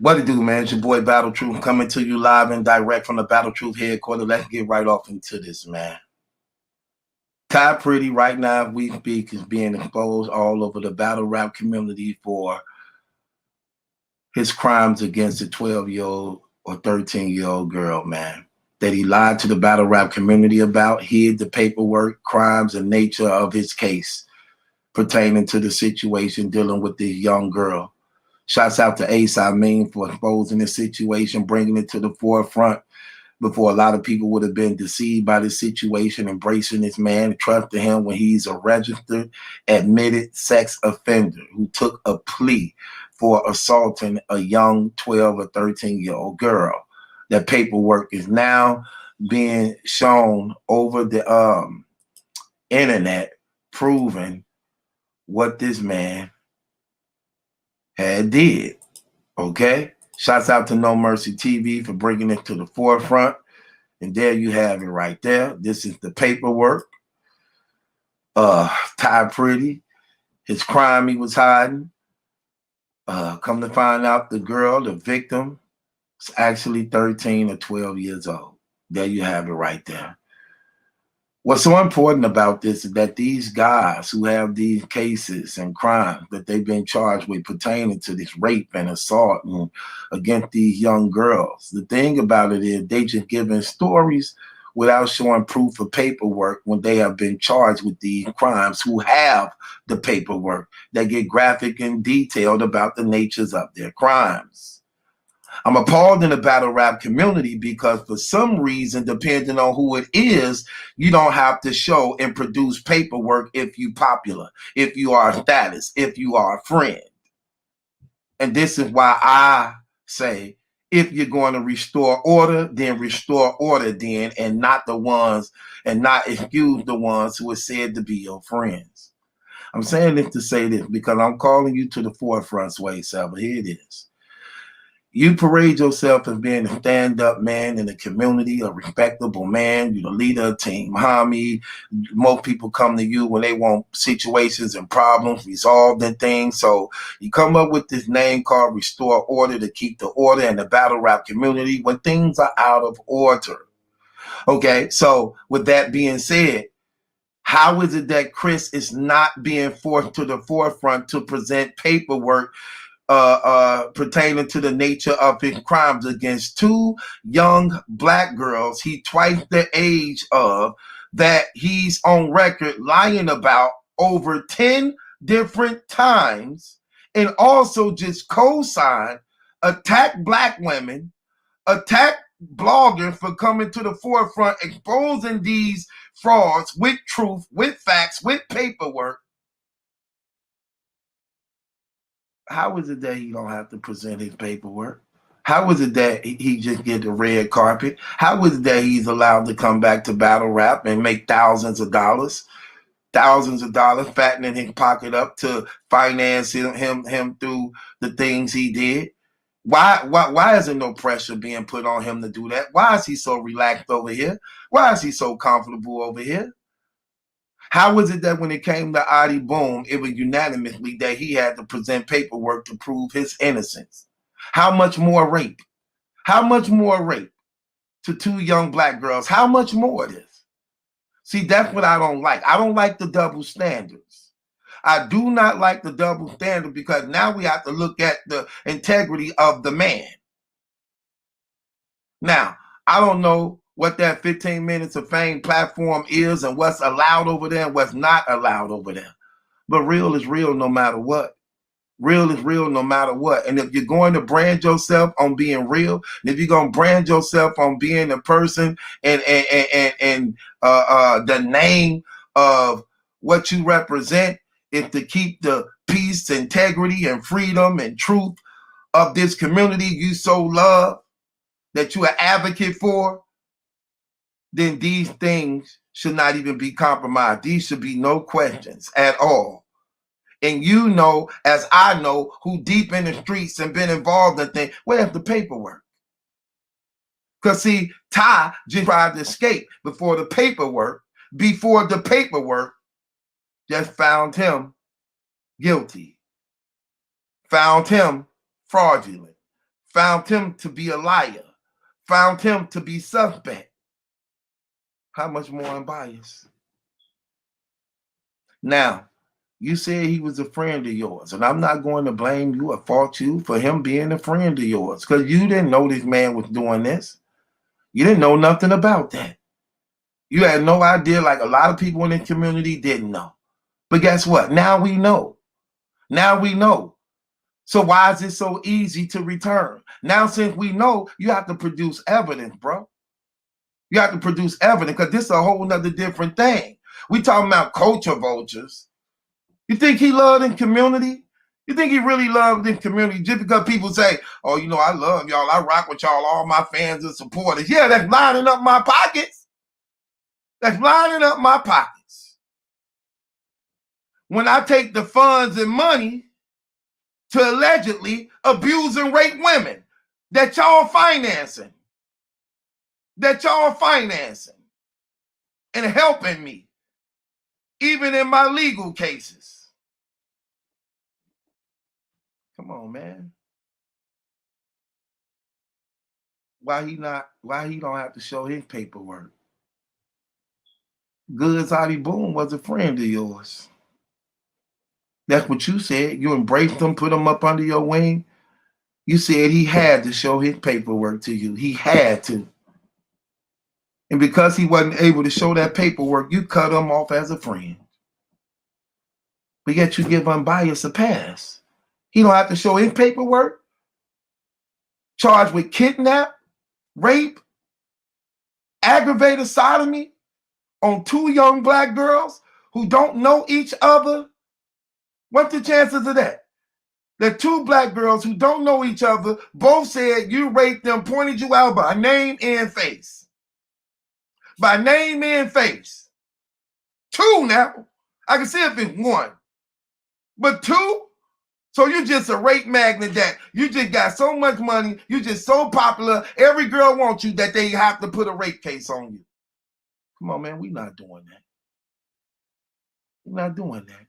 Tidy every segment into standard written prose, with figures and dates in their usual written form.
What it do, man? It's your boy Battle Truth coming to you live and direct from the Battle Truth headquarters. Let's get right off into this, man. Ty Pretty right now, we speak, is being exposed all over the battle rap community for his crimes against a 12-year-old or 13-year-old girl, man. That he lied to the battle rap community about, hid the paperwork, crimes, and nature of his case pertaining to the situation dealing with this young girl. Shouts out to Ace, I mean, for exposing the situation, bringing it to the forefront before a lot of people would have been deceived by this situation, embracing this man, trusting him when he's a registered, admitted sex offender who took a plea for assaulting a young 12 or 13-year-old girl. That paperwork is now being shown over the internet, proving what this man had did. Okay? Shouts out to No Mercy TV for bringing it to the forefront. And there you have it right there. This is the paperwork. Ty Pretty, his crime he was hiding. Come to find out the girl, the victim, is actually 13 or 12 years old. There you have it right there. What's so important about this is that these guys who have these cases and crimes that they've been charged with pertaining to this rape and assault and against these young girls, the thing about it is they just giving stories without showing proof of paperwork when they have been charged with these crimes, who have the paperwork that get graphic and detailed about the natures of their crimes. I'm appalled in the battle rap community because for some reason, depending on who it is, you don't have to show and produce paperwork if you popular, if you are status, if you are a friend. And this is why I say, if you're going to restore order then, and not the ones, and not excuse the ones who are said to be your friends. I'm saying this to say this because I'm calling you to the forefront, Sway Sever. Here it is. You parade yourself as being a stand-up man in the community, a respectable man. You're the leader of Team Hami. Most people come to you when they want situations and problems resolved and things. So you come up with this name called Restore Order to keep the order in the battle rap community when things are out of order. Okay, so with that being said, how is it that Chris is not being forced to the forefront to present paperwork pertaining to the nature of his crimes against two young black girls he twice the age of, that he's on record lying about over 10 different times, and also just co-signed, attack black women, attack bloggers for coming to the forefront, exposing these frauds with truth, with facts, with paperwork. How is it that he don't have to present his paperwork? How is it that he just get the red carpet? How is it that he's allowed to come back to battle rap and make thousands of dollars, fattening his pocket up to finance him through the things he did? Why isn't no pressure being put on him to do that? Why is he so relaxed over here? Why is he so comfortable over here? How was it that when it came to Adi Boom, it was unanimously that he had to present paperwork to prove his innocence? How much more rape? How much more rape to two young black girls? How much more of this? See, that's what I don't like. I don't like the double standards. I do not like the double standard because now we have to look at the integrity of the man. Now, I don't know what that 15 minutes of fame platform is and what's allowed over there and what's not allowed over there. But real is real no matter what. Real is real no matter what. And if you're going to brand yourself on being real, and if you're going to brand yourself on being a person and the name of what you represent is to keep the peace, integrity, and freedom and truth of this community you so love, that you're an advocate for, then these things should not even be compromised. These should be no questions at all. And you know, as I know, who deep in the streets and been involved in things, where's the paperwork? Because see, Ty just tried to escape before the paperwork just found him guilty, found him fraudulent, found him to be a liar, found him to be suspect. How much more unbiased? Now, you said he was a friend of yours, and I'm not going to blame you or fault you for him being a friend of yours, because you didn't know this man was doing this. You didn't know nothing about that. You had no idea, like a lot of people in the community didn't know. But guess what? Now we know. Now we know. So why is it so easy to return? Now, since we know, you have to produce evidence, bro. You have to produce evidence, because this is a whole nother different thing. We talking about culture vultures. You think he loved in community? You think he really loved in community just because people say, oh, you know, I love y'all, I rock with y'all, all my fans and supporters. Yeah, that's lining up my pockets. That's lining up my pockets. When I take the funds and money to allegedly abuse and rape women that y'all financing, and helping me, even in my legal cases. Come on, man. Why he don't have to show his paperwork? Goods Adi Boom was a friend of yours. That's what you said. You embraced him, put him up under your wing. You said he had to show his paperwork to you. He had to. And because he wasn't able to show that paperwork, you cut him off as a friend. But yet you give unbiased a pass. He don't have to show his paperwork. Charged with kidnap, rape, aggravated sodomy on 2 young black girls who don't know each other. What's the chances of that? The 2 black girls who don't know each other both said you raped them, pointed you out by name and face. By name and face. 2 now. I can see if it's 1. But 2? So you just a rape magnet that you just got so much money, you just so popular, every girl wants you that they have to put a rape case on you. Come on, man, we're not doing that. We're not doing that.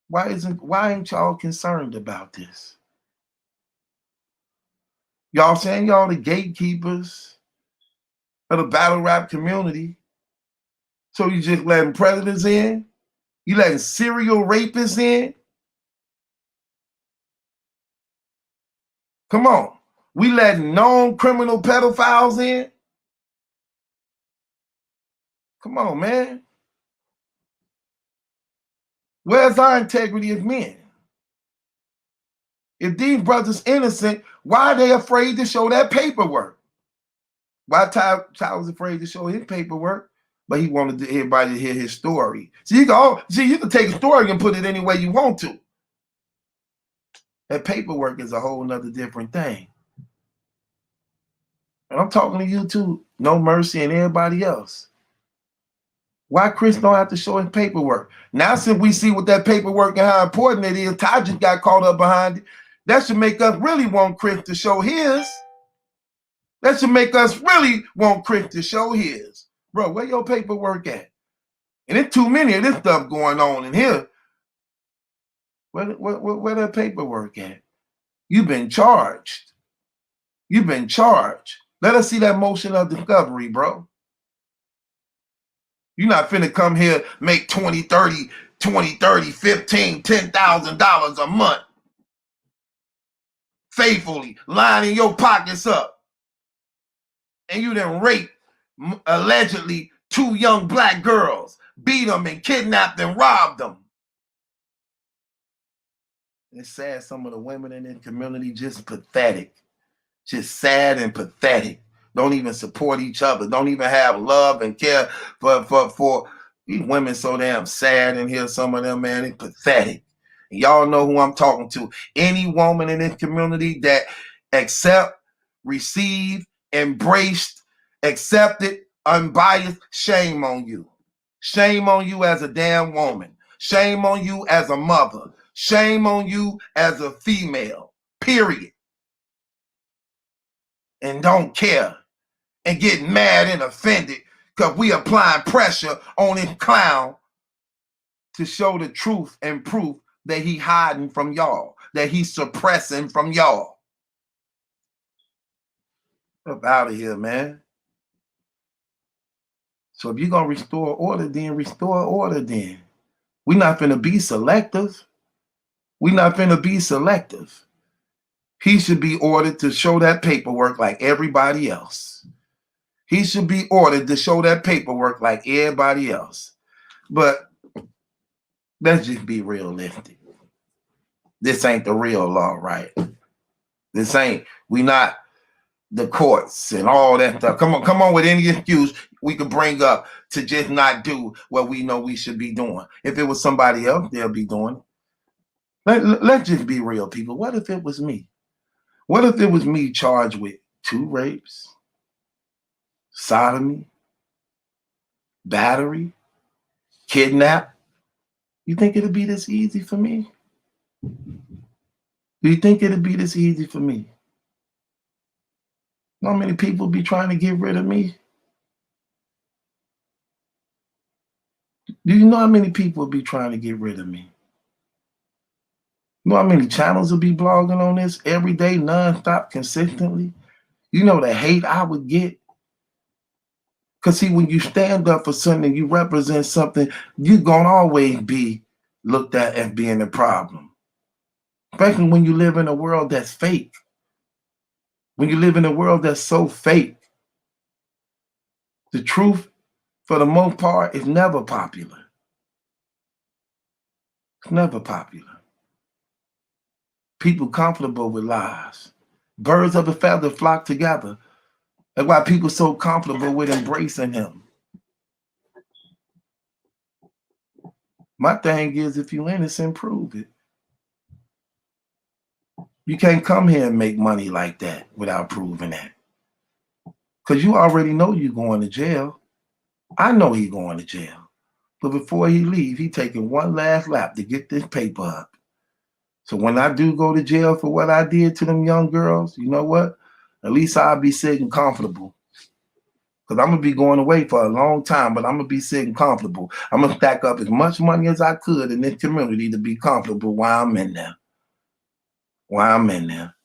Why ain't y'all concerned about this? Y'all saying y'all the gatekeepers of the battle rap community. So you just letting predators in? You letting serial rapists in? Come on. We letting known criminal pedophiles in? Come on, man. Where's our integrity as men? If these brothers innocent, why are they afraid to show that paperwork? Why Ty was afraid to show his paperwork, but he wanted everybody to hear his story. So you can take a story and put it any way you want to. That paperwork is a whole nother different thing. And I'm talking to you too, No Mercy and everybody else. Why Chris don't have to show his paperwork? Now, since we see what that paperwork and how important it is, Ty just got caught up behind it. That should make us really want Chris to show his. That should make us really want Chris to show his. Bro, where your paperwork at? And there's too many of this stuff going on in here. Where that paperwork at? You've been charged. You've been charged. Let us see that motion of discovery, bro. You're not finna come here, make $20, $30, $15, $10,000 a month. Faithfully lining your pockets up. And you done raped, allegedly, 2 young black girls, beat them and kidnapped and robbed them. It's sad some of the women in the community just pathetic. Just sad and pathetic. Don't even support each other. Don't even have love and care for these women. So damn sad in here. Some of them, man, it's pathetic. And y'all know who I'm talking to. Any woman in this community that accept, receive, embraced, accepted, unbiased, shame on you. Shame on you as a damn woman. Shame on you as a mother. Shame on you as a female. Period. And don't care. And get mad and offended because we applying pressure on this clown to show the truth and proof that he hiding from y'all. that he's suppressing from y'all. Up out of here, man. So if you're going to restore order, then restore order then. We're not going to be selective. We're not going to be selective. He should be ordered to show that paperwork like everybody else. He should be ordered to show that paperwork like everybody else. But let's just be realistic. This ain't the real law, right? This ain't, we not the courts and all that stuff. Come on with any excuse we could bring up to just not do what we know we should be doing. If it was somebody else, they'll be doing it. Let's just be real, people. What if it was me? What if it was me charged with 2 rapes, sodomy, battery, kidnap? You think it'd be this easy for me? Do you think it'd be this easy for me? You know how many people be trying to get rid of me? Do you know how many people be trying to get rid of me? You know how many channels will be blogging on this every day, nonstop, consistently? You know the hate I would get? Because see, when you stand up for something, you represent something, you're going to always be looked at as being a problem. Especially when you live in a world that's fake. When you live in a world that's so fake. The truth, for the most part, is never popular. It's never popular. People comfortable with lies. Birds of a feather flock together. That's why people so comfortable with embracing him. My thing is, if you're innocent, prove it. You can't come here and make money like that without proving that. Because you already know you're going to jail. I know he's going to jail. But before he leave, he taking one last lap to get this paper up. So when I do go to jail for what I did to them young girls, you know what? At least I'll be sitting comfortable. Because I'm going to be going away for a long time, but I'm going to be sitting comfortable. I'm going to stack up as much money as I could in this community to be comfortable while I'm in there. While I'm in there.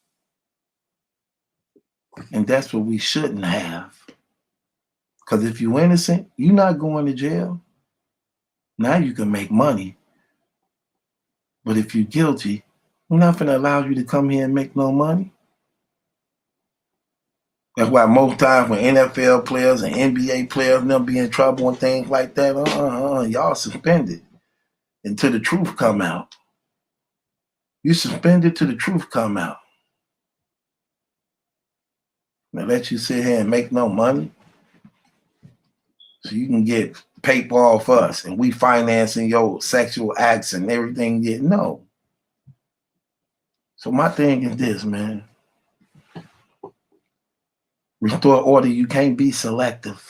And that's what we shouldn't have. Because if you're innocent, you're not going to jail. Now you can make money. But if you're guilty, we're not going to allow you to come here and make no money. That's why most times when NFL players and NBA players and them be in trouble and things like that, y'all suspended until the truth come out. You suspended till the truth come out. They let you sit here and make no money so you can get paper off us and we financing your sexual acts and everything. No. So my thing is this, man. Restore order. You can't be selective.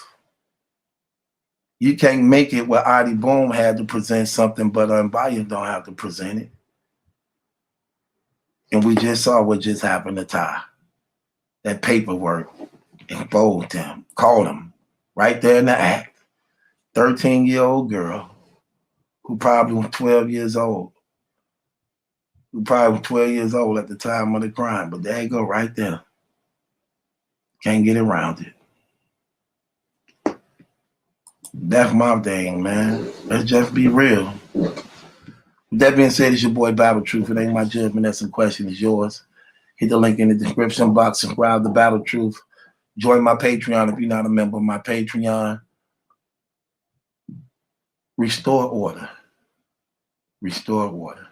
You can't make it where Adi Boom had to present something, but Unbiased don't have to present it. And we just saw what just happened to Ty. That paperwork exposed him, called him right there in the act. 13-year-old girl who probably was 12 years old. Who probably was 12 years old at the time of the crime. But there you go, right there. Can't get around it. That's my thing, man. Let's just be real. With that being said, it's your boy Battle Truth. It ain't my judgment. That's some question. It's yours. Hit the link in the description box. Subscribe to Battle Truth. Join my Patreon if you're not a member of my Patreon. Restore order. Restore order.